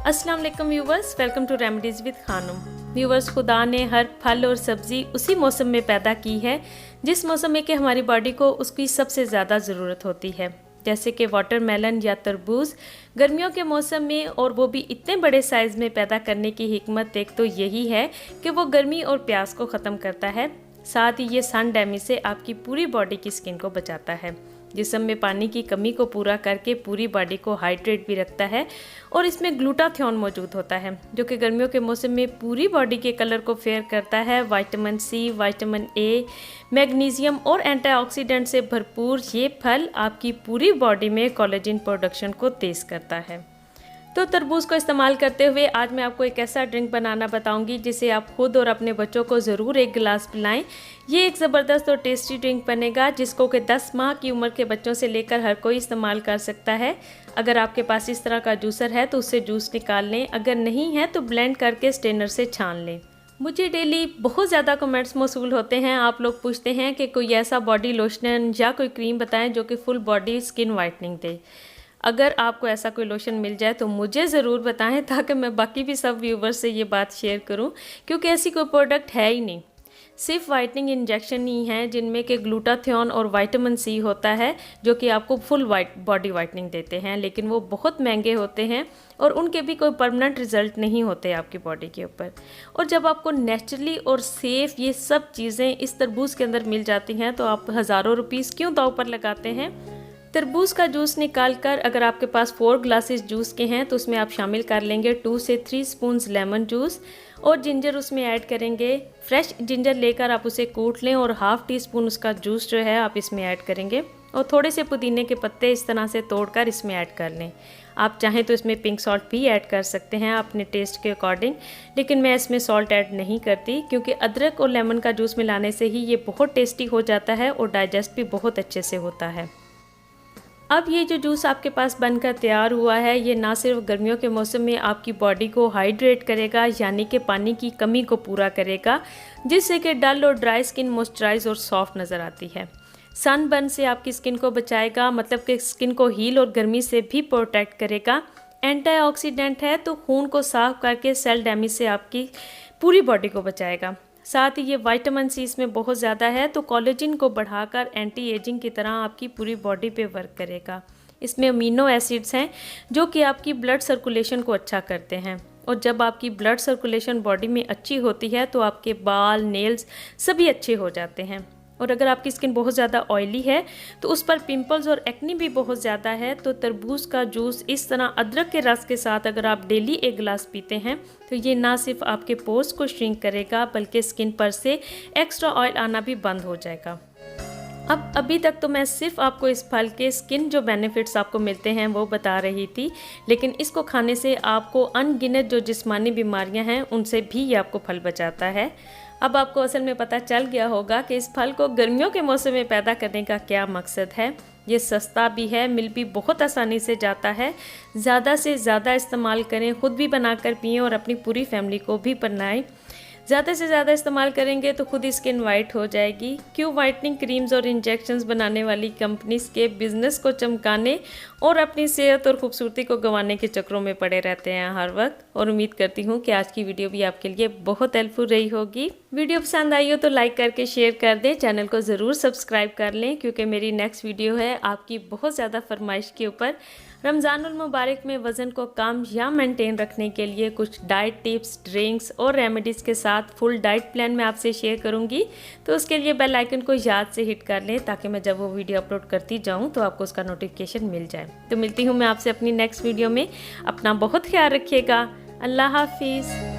अस्सलाम वालेकुम viewers, welcome to remedies with Khanum. Viewers, खुदा ने हर फल और सब्ज़ी उसी मौसम में पैदा की है जिस मौसम में कि हमारी बॉडी को उसकी सबसे ज़्यादा ज़रूरत होती है। जैसे कि वाटरमेलन या तरबूज गर्मियों के मौसम में, और वो भी इतने बड़े साइज़ में पैदा करने की हिकमत एक तो यही है कि वो गर्मी और प्यास को ख़त्म करता है। साथ ही ये सन डैमेज से आपकी पूरी बॉडी की स्किन को बचाता है, जिस्म में पानी की कमी को पूरा करके पूरी बॉडी को हाइड्रेट भी रखता है। और इसमें ग्लूटाथियोन मौजूद होता है जो कि गर्मियों के मौसम में पूरी बॉडी के कलर को फेयर करता है। Vitamin C, vitamin A, magnesium और एंटीऑक्सीडेंट से भरपूर ये फल आपकी पूरी बॉडी में कोलेजन प्रोडक्शन को तेज़ करता है। तो तरबूज को इस्तेमाल करते हुए आज मैं आपको एक ऐसा ड्रिंक बनाना बताऊंगी जिसे आप खुद और अपने बच्चों को ज़रूर एक गिलास पिलाएं। ये एक ज़बरदस्त और टेस्टी ड्रिंक बनेगा जिसको कि 10 माह की उम्र के बच्चों से लेकर हर कोई इस्तेमाल कर सकता है। अगर आपके पास इस तरह का जूसर है तो उससे जूस निकाल लें, अगर नहीं है तो ब्लेंड करके स्ट्रेनर से छान लें। मुझे डेली बहुत ज़्यादा कमेंट्स मौसूल होते हैं, आप लोग पूछते हैं कि कोई ऐसा बॉडी लोशन या कोई क्रीम बताएं जो कि फुल बॉडी स्किन वाइटनिंग दे। अगर आपको ऐसा कोई लोशन मिल जाए तो मुझे ज़रूर बताएं ताकि मैं बाकी भी सब व्यूवर्स से ये बात शेयर करूं, क्योंकि ऐसी कोई प्रोडक्ट है ही नहीं। सिर्फ वाइटनिंग इंजेक्शन ही हैं जिनमें कि ग्लूटाथियोन और विटामिन सी होता है जो कि आपको फुल बॉडी वाइटनिंग देते हैं, लेकिन वो बहुत महंगे होते हैं और उनके भी कोई परमानेंट रिजल्ट नहीं होते आपकी बॉडी के ऊपर। और जब आपको नेचुरली और सेफ़ ये सब चीज़ें इस तरबूज के अंदर मिल जाती हैं तो आप हज़ारों रुपीस क्यों दांव पर लगाते हैं। तरबूज का जूस निकाल कर अगर आपके पास 4 ग्लासेस जूस के हैं तो उसमें आप शामिल कर लेंगे 2 से 3 स्पून्स लेमन जूस, और जिंजर उसमें ऐड करेंगे। फ्रेश जिंजर लेकर आप उसे कूट लें और हाफ़ टी स्पून उसका जूस जो है आप इसमें ऐड करेंगे, और थोड़े से पुदीने के पत्ते इस तरह से तोड़कर इसमें ऐड कर लें। आप चाहें तो इसमें पिंक सॉल्ट भी ऐड कर सकते हैं अपने टेस्ट के अकॉर्डिंग, लेकिन मैं इसमें सॉल्ट ऐड नहीं करती क्योंकि अदरक और लेमन का जूस मिलाने से ही ये बहुत टेस्टी हो जाता है और डाइजेस्ट भी बहुत अच्छे से होता है। अब ये जो जूस आपके पास बनकर तैयार हुआ है ये ना सिर्फ गर्मियों के मौसम में आपकी बॉडी को हाइड्रेट करेगा, यानी कि पानी की कमी को पूरा करेगा, जिससे कि डल और ड्राई स्किन मॉइस्चराइज और सॉफ्ट नज़र आती है। सनबर्न से आपकी स्किन को बचाएगा, मतलब कि स्किन को हील और गर्मी से भी प्रोटेक्ट करेगा। एंटीऑक्सीडेंट है तो खून को साफ करके सेल डैमेज से आपकी पूरी बॉडी को बचाएगा। साथ ही ये विटामिन सी इसमें बहुत ज़्यादा है तो कोलेजन को बढ़ाकर एंटी एजिंग की तरह आपकी पूरी बॉडी पे वर्क करेगा। इसमें अमीनो एसिड्स हैं जो कि आपकी ब्लड सर्कुलेशन को अच्छा करते हैं, और जब आपकी ब्लड सर्कुलेशन बॉडी में अच्छी होती है तो आपके बाल, नेल्स सभी अच्छे हो जाते हैं। और अगर आपकी स्किन बहुत ज़्यादा ऑयली है तो उस पर पिंपल्स और एक्नी भी बहुत ज़्यादा है, तो तरबूज का जूस इस तरह अदरक के रस के साथ अगर आप डेली 1 गिलास पीते हैं तो ये ना सिर्फ आपके पोर्स को श्रिंक करेगा बल्कि स्किन पर से एक्स्ट्रा ऑयल आना भी बंद हो जाएगा। अब अभी तक तो मैं सिर्फ आपको इस फल के स्किन जो बेनिफिट्स आपको मिलते हैं वो बता रही थी, लेकिन इसको खाने से आपको अनगिनत जो जिस्मानी बीमारियां हैं उनसे भी ये आपको फल बचाता है। अब आपको असल में पता चल गया होगा कि इस फल को गर्मियों के मौसम में पैदा करने का क्या मकसद है। ये सस्ता भी है, मिल भी बहुत आसानी से जाता है। ज़्यादा से ज़्यादा इस्तेमाल करें, ख़ुद भी बनाकर पिएं और अपनी पूरी फैमिली को भी बनाएं। ज़्यादा से ज़्यादा इस्तेमाल करेंगे तो खुद ही स्किन वाइट हो जाएगी। क्यों वाइटनिंग क्रीम्स और इंजेक्शंस बनाने वाली कंपनीज के बिज़नेस को चमकाने और अपनी सेहत और खूबसूरती को गंवाने के चक्रों में पड़े रहते हैं हर वक्त। और उम्मीद करती हूँ कि आज की वीडियो भी आपके लिए बहुत हेल्पफुल रही होगी। वीडियो पसंद आई हो तो लाइक करके शेयर कर दें, चैनल को ज़रूर सब्सक्राइब कर लें क्योंकि मेरी नेक्स्ट वीडियो है आपकी बहुत ज़्यादा फरमाइश के ऊपर। रमज़ानुल मुबारक में वज़न को कम या मेंटेन रखने के लिए कुछ डाइट टिप्स, ड्रिंक्स और रेमेडीज़ के साथ फुल डाइट प्लान मैं आपसे शेयर करूंगी। तो उसके लिए बेल आइकन को याद से हिट कर लें ताकि मैं जब वो वीडियो अपलोड करती जाऊं तो आपको उसका नोटिफिकेशन मिल जाए। तो मिलती हूं मैं आपसे अपनी नेक्स्ट वीडियो में। अपना बहुत ख्याल रखिएगा। अल्लाह हाफिज़।